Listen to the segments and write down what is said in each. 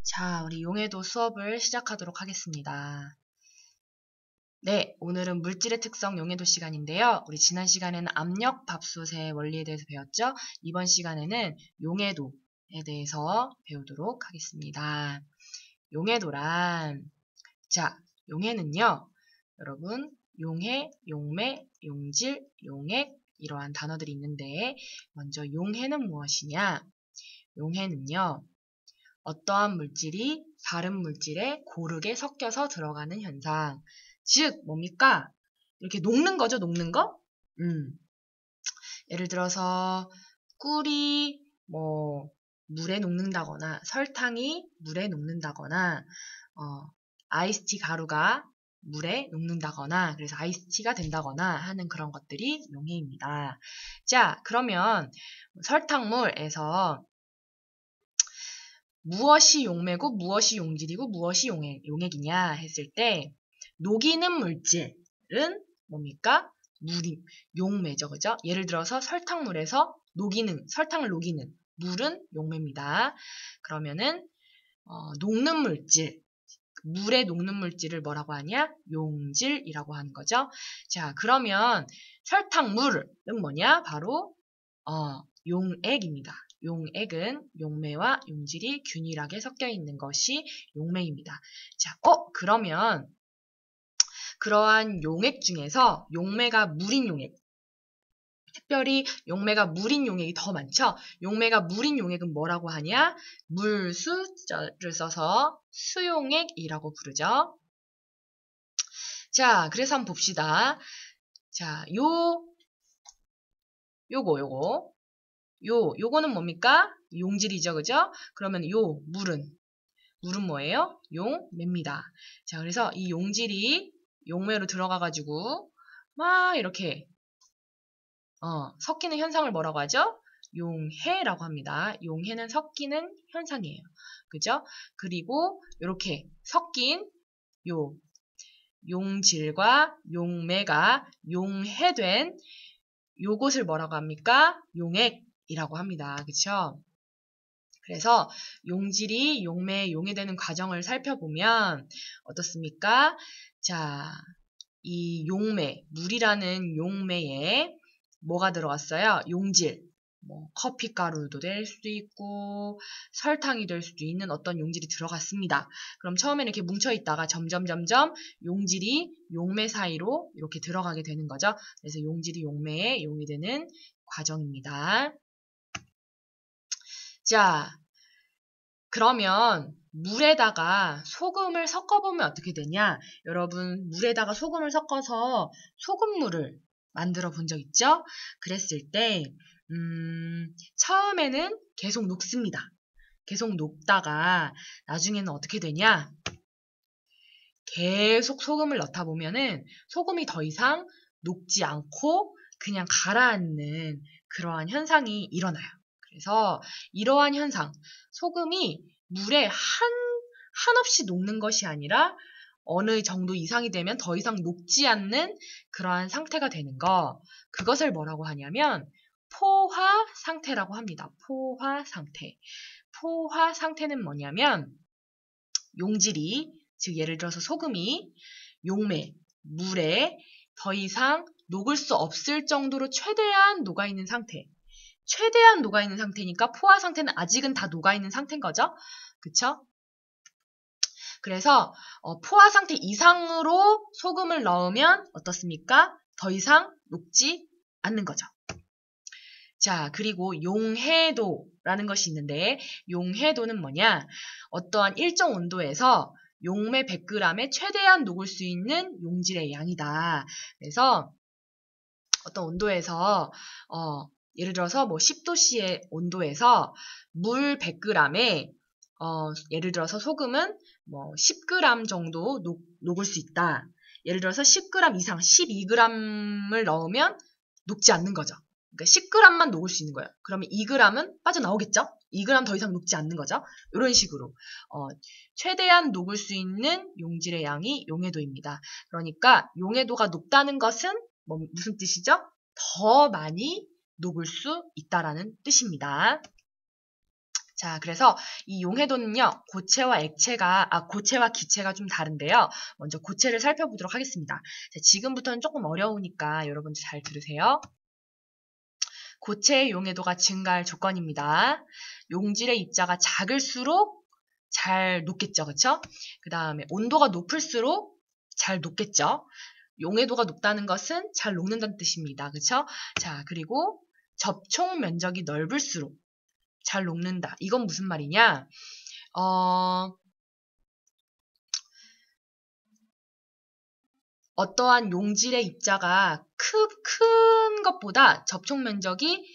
자, 우리 용해도 수업을 시작하도록 하겠습니다. 네, 오늘은 물질의 특성 용해도 시간인데요. 우리 지난 시간에는 압력 밥솥의 원리에 대해서 배웠죠? 이번 시간에는 용해도에 대해서 배우도록 하겠습니다. 용해도란, 자, 용해는요, 여러분, 용해, 용매, 용질, 용액, 이러한 단어들이 있는데, 먼저 용해는 무엇이냐? 용해는요, 어떠한 물질이 다른 물질에 고르게 섞여서 들어가는 현상. 즉, 뭡니까? 이렇게 녹는 거죠, 녹는 거? 예를 들어서, 꿀이 물에 녹는다거나, 설탕이 물에 녹는다거나, 아이스티 가루가 물에 녹는다거나, 그래서 아이스티가 된다거나 하는 그런 것들이 용해입니다. 자, 그러면 설탕물에서 무엇이 용매고 무엇이 용질이고 무엇이 용액이냐 했을 때 녹이는 물질은 뭡니까? 용매죠. 그죠? 예를 들어서 설탕물에서 설탕을 녹이는 물은 용매입니다. 그러면은 녹는 물질, 물에 녹는 물질을 뭐라고 하냐? 용질이라고 하는 거죠. 자, 그러면 설탕물은 뭐냐? 바로 용액입니다. 용액은 용매와 용질이 균일하게 섞여 있는 것이 용매입니다. 자, 그러면 그러한 용액 중에서 용매가 물인 용액, 특별히 용매가 물인 용액이 더 많죠? 용매가 물인 용액은 뭐라고 하냐? 물수를 써서 수용액이라고 부르죠. 자, 그래서 한번 봅시다. 자, 요거는 뭡니까? 용질이죠, 그죠? 그러면 물은 뭐예요? 용매입니다. 자, 그래서 이 용질이 용매로 들어가가지고 막 이렇게 섞이는 현상을 뭐라고 하죠? 용해라고 합니다. 용해는 섞이는 현상이에요. 그죠? 그리고 이렇게 섞인 용질과 용매가 용해된 요것을 뭐라고 합니까? 용액이라고 합니다. 그쵸? 그래서 용질이 용매에 용해되는 과정을 살펴보면 어떻습니까? 자, 이 물이라는 용매에 뭐가 들어갔어요? 용질. 커피가루도 될 수도 있고 설탕이 될 수도 있는 어떤 용질이 들어갔습니다. 그럼 처음에는 이렇게 뭉쳐있다가 점점 용질이 용매 사이로 이렇게 들어가게 되는 거죠. 그래서 용질이 용매에 용해되는 과정입니다. 자, 그러면 물에다가 소금을 섞어보면 어떻게 되냐? 여러분, 물에다가 소금을 섞어서 소금물을 만들어 본 적 있죠? 그랬을 때 처음에는 계속 녹습니다. 계속 녹다가 나중에는 어떻게 되냐? 계속 소금을 넣다 보면은 소금이 더 이상 녹지 않고 그냥 가라앉는 그러한 현상이 일어나요. 그래서 이러한 현상, 소금이 물에 한없이 녹는 것이 아니라 어느 정도 이상이 되면 더 이상 녹지 않는 그러한 상태가 되는 거, 그것을 뭐라고 하냐면 포화 상태라고 합니다. 포화 상태. 포화 상태는 뭐냐면 용질이, 즉 예를 들어서 소금이 용매, 물에 더 이상 녹을 수 없을 정도로 최대한 녹아있는 상태. 최대한 녹아있는 상태니까 포화 상태는 아직은 다 녹아있는 상태인 거죠. 그쵸? 그래서 포화 상태 이상으로 소금을 넣으면 어떻습니까? 더 이상 녹지 않는 거죠. 자, 그리고 용해도라는 것이 있는데 용해도는 뭐냐? 어떠한 일정 온도에서 용매 100g에 최대한 녹을 수 있는 용질의 양이다. 그래서 어떤 온도에서 예를 들어서 10도씨의 온도에서 물 100g에 예를 들어서 소금은 10g 정도 녹을 수 있다. 예를 들어서 10g 이상 12g을 넣으면 녹지 않는 거죠. 그러니까 10g만 녹을 수 있는 거예요. 그러면 2g은 빠져나오겠죠? 2g 더 이상 녹지 않는 거죠. 이런 식으로 최대한 녹을 수 있는 용질의 양이 용해도입니다. 그러니까 용해도가 높다는 것은 무슨 뜻이죠? 더 많이 녹을 수 있다라는 뜻입니다. 자, 그래서 이 용해도는요, 고체와 기체가 좀 다른데요. 먼저 고체를 살펴보도록 하겠습니다. 자, 지금부터는 조금 어려우니까 여러분들 잘 들으세요. 고체의 용해도가 증가할 조건입니다. 용질의 입자가 작을수록 잘 녹겠죠, 그쵸? 그 다음에 온도가 높을수록 잘 녹겠죠? 용해도가 높다는 것은 잘 녹는다는 뜻입니다. 그쵸? 자, 그리고 접촉 면적이 넓을수록 잘 녹는다. 이건 무슨 말이냐? 어떠한 용질의 입자가 큰 것보다 접촉 면적이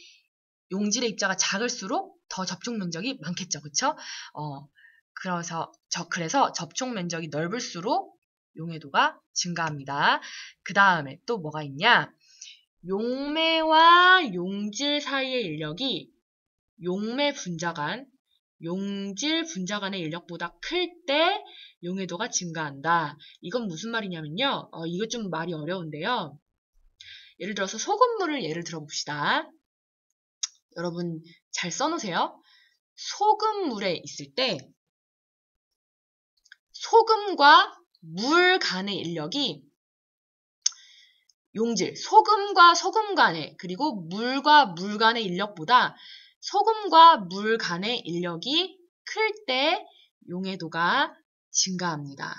용질의 입자가 작을수록 더 접촉 면적이 많겠죠. 그쵸? 그래서 접촉 면적이 넓을수록 용해도가 증가합니다. 그 다음에 또 뭐가 있냐? 용매와 용질 사이의 인력이 용질 분자간의 인력보다 클 때 용해도가 증가한다. 이건 무슨 말이냐면요. 이거 좀 말이 어려운데요. 예를 들어서 소금물을 예를 들어 봅시다. 여러분 잘 써놓으세요. 소금물에 있을 때 소금과 물 간의 인력이 소금과 소금 간의 그리고 물과 물 간의 인력보다 소금과 물 간의 인력이 클 때 용해도가 증가합니다.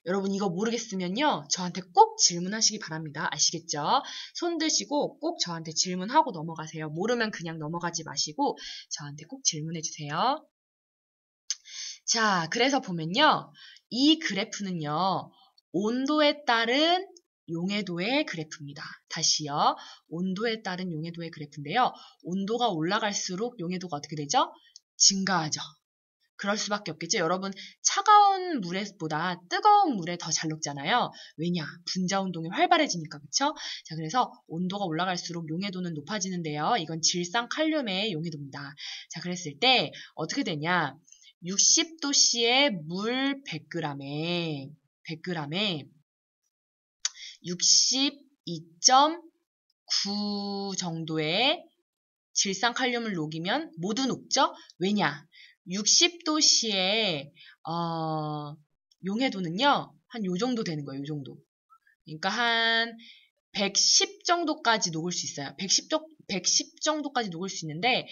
여러분 이거 모르겠으면요. 저한테 꼭 질문하시기 바랍니다. 아시겠죠? 손 드시고 꼭 저한테 질문하고 넘어가세요. 모르면 그냥 넘어가지 마시고 저한테 꼭 질문해 주세요. 자, 그래서 보면요. 이 그래프는요. 온도에 따른 용해도의 그래프입니다. 다시요. 온도에 따른 용해도의 그래프인데요. 온도가 올라갈수록 용해도가 어떻게 되죠? 증가하죠. 그럴 수밖에 없겠죠. 여러분 차가운 물보다 뜨거운 물에 더 잘 녹잖아요. 왜냐? 분자 운동이 활발해지니까. 그쵸? 자, 그래서 온도가 올라갈수록 용해도는 높아지는데요. 이건 질산칼륨의 용해도입니다. 자, 그랬을 때 어떻게 되냐? 60도씨의 물 100g에 62.9 정도의 질산칼륨을 녹이면 모두 녹죠? 왜냐? 60도씨의 용해도는요. 한 요 정도 되는 거예요. 요 정도. 그러니까 한 110 정도까지 녹을 수 있어요. 110 정도까지 녹을 수 있는데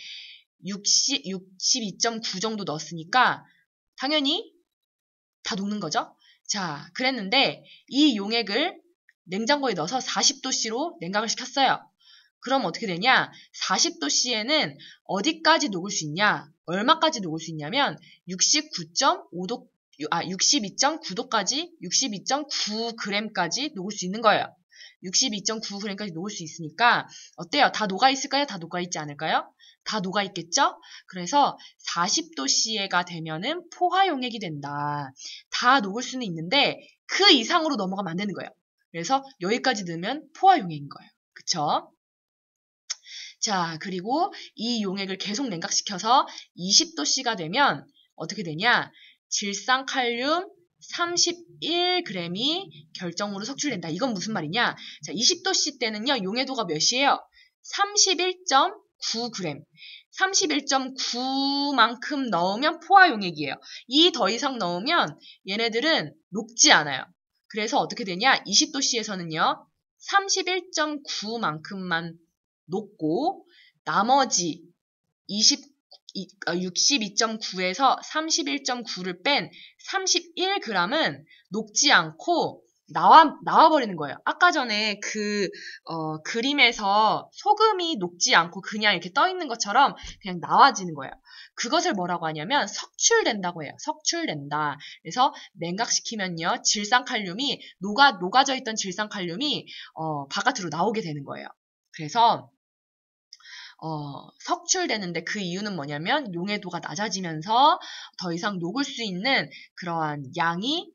62.9 정도 넣었으니까 당연히 다 녹는 거죠. 자, 그랬는데 이 용액을 냉장고에 넣어서 40도씨로 냉각을 시켰어요. 그럼 어떻게 되냐? 40도씨에는 어디까지 녹을 수 있냐? 얼마까지 녹을 수 있냐면 62.9도까지 62.9g까지 녹을 수 있는 거예요. 62.9g까지 녹을 수 있으니까 어때요? 다 녹아 있을까요? 다 녹아 있지 않을까요? 다 녹아 있겠죠? 그래서 40도씨가 되면은 포화용액이 된다. 다 녹을 수는 있는데 그 이상으로 넘어가면 안 되는 거예요. 그래서 여기까지 넣으면 포화용액인 거예요. 그쵸? 자, 그리고 이 용액을 계속 냉각시켜서 20도씨가 되면 어떻게 되냐? 질산칼륨 31g이 결정으로 석출된다. 이건 무슨 말이냐? 자, 20도씨 때는요, 용해도가 몇이에요? 31.9g. 31.9만큼 넣으면 포화용액이에요. 이 더 이상 넣으면 얘네들은 녹지 않아요. 그래서 어떻게 되냐? 20도씨에서는요, 31.9만큼만 녹고 나머지 62.9에서 31.9를 뺀 31g은 녹지 않고 나와버리는 거예요. 아까 전에 그림에서 소금이 녹지 않고 그냥 이렇게 떠 있는 것처럼 그냥 나와지는 거예요. 그것을 뭐라고 하냐면 석출된다고 해요. 석출된다. 그래서 냉각시키면요, 질산칼륨이 녹아져 있던 질산칼륨이 바깥으로 나오게 되는 거예요. 그래서 석출되는데 그 이유는 뭐냐면 용해도가 낮아지면서 더 이상 녹을 수 있는 그러한 양이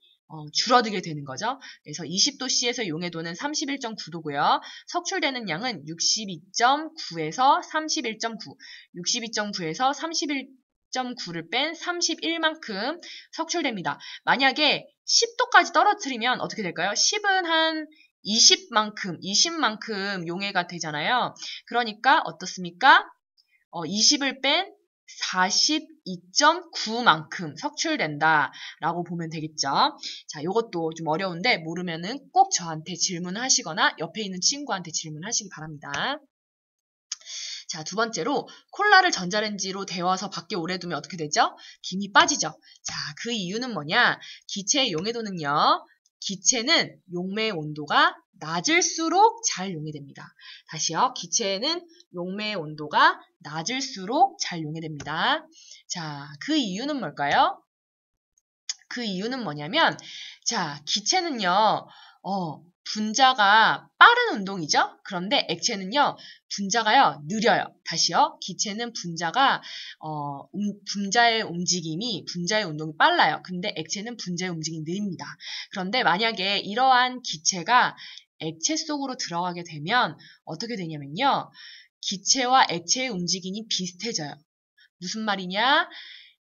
줄어들게 되는 거죠. 그래서 20도씨에서 용해도는 31.9도고요. 석출되는 양은 62.9에서 31.9, 62.9에서 31.9를 뺀 31만큼 석출됩니다. 만약에 10도까지 떨어뜨리면 어떻게 될까요? 10은 한 20만큼 용해가 되잖아요. 그러니까 어떻습니까? 20을 뺀 42.9만큼 석출된다라고 보면 되겠죠. 자, 요것도 좀 어려운데 모르면은 꼭 저한테 질문하시거나 옆에 있는 친구한테 질문하시기 바랍니다. 자, 두 번째로 콜라를 전자레인지로 데워서 밖에 오래 두면 어떻게 되죠? 김이 빠지죠. 자, 그 이유는 뭐냐? 기체의 용해도는요. 기체는 용매의 온도가 낮을수록 잘 용해됩니다. 다시요. 기체는 용매의 온도가 낮을수록 잘 용해됩니다. 자, 그 이유는 뭘까요? 그 이유는 뭐냐면, 자, 기체는요, 분자가 빠른 운동이죠? 그런데 액체는요, 분자가요, 느려요. 다시요. 기체는 분자가, 분자의 운동이 빨라요. 근데 액체는 분자의 움직임이 느립니다. 그런데 만약에 이러한 기체가 액체 속으로 들어가게 되면 어떻게 되냐면요. 기체와 액체의 움직임이 비슷해져요. 무슨 말이냐?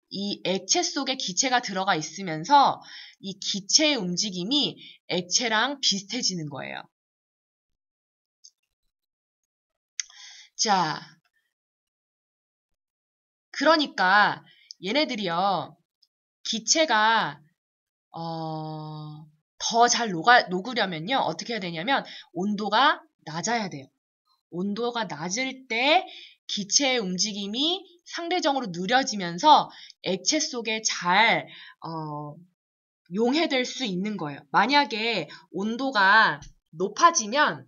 이 액체 속에 기체가 들어가 있으면서 이 기체의 움직임이 액체랑 비슷해지는 거예요. 자, 그러니까 얘네들이요. 기체가 더 잘 녹으려면요. 어떻게 해야 되냐면 온도가 낮아야 돼요. 온도가 낮을 때 기체의 움직임이 상대적으로 느려지면서 액체 속에 잘 용해될 수 있는 거예요. 만약에 온도가 높아지면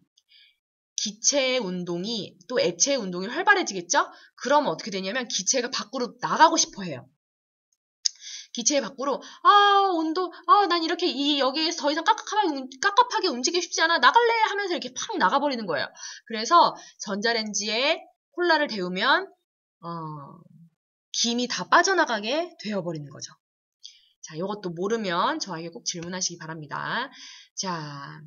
기체의 운동이 또 액체의 운동이 활발해지겠죠? 그러면 어떻게 되냐면 기체가 밖으로 나가고 싶어 해요. 기체의 밖으로 난 이렇게 여기에서 더 이상 깝깝하게 움직이고 싶지 않아 나갈래 하면서 이렇게 팍 나가버리는 거예요. 그래서 전자레인지에 콜라를 데우면 김이 다 빠져나가게 되어버리는 거죠. 자, 이것도 모르면 저에게 꼭 질문하시기 바랍니다. 자,